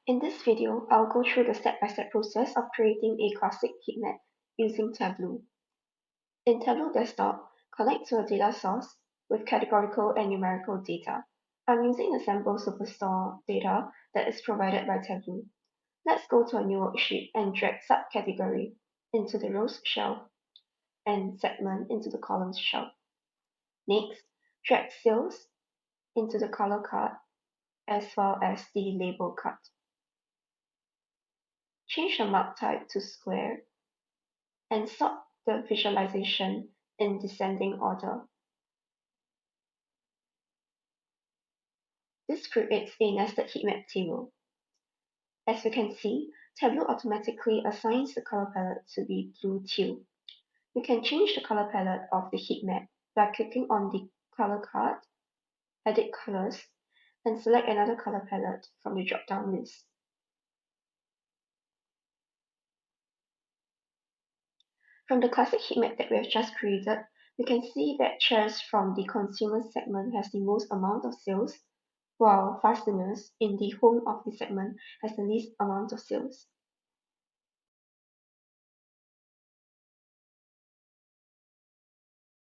In this video, I'll go through the step-by-step process of creating a classic heat map using Tableau. In Tableau Desktop, connect to a data source with categorical and numerical data. I'm using the sample superstore data that is provided by Tableau. Let's go to a new worksheet and drag subcategory into the rows shelf and segment into the columns shelf. Next, drag sales into the color card as well as the label card. Change the mark type to square and sort the visualization in descending order. This creates a nested heatmap table. As we can see, Tableau automatically assigns the color palette to be blue teal. You can change the color palette of the heatmap by clicking on the color card, edit colors, and select another color palette from the drop-down list. From the classic heatmap that we have just created, we can see that chairs from the consumer segment has the most amount of sales, while fasteners in the home of the segment has the least amount of sales.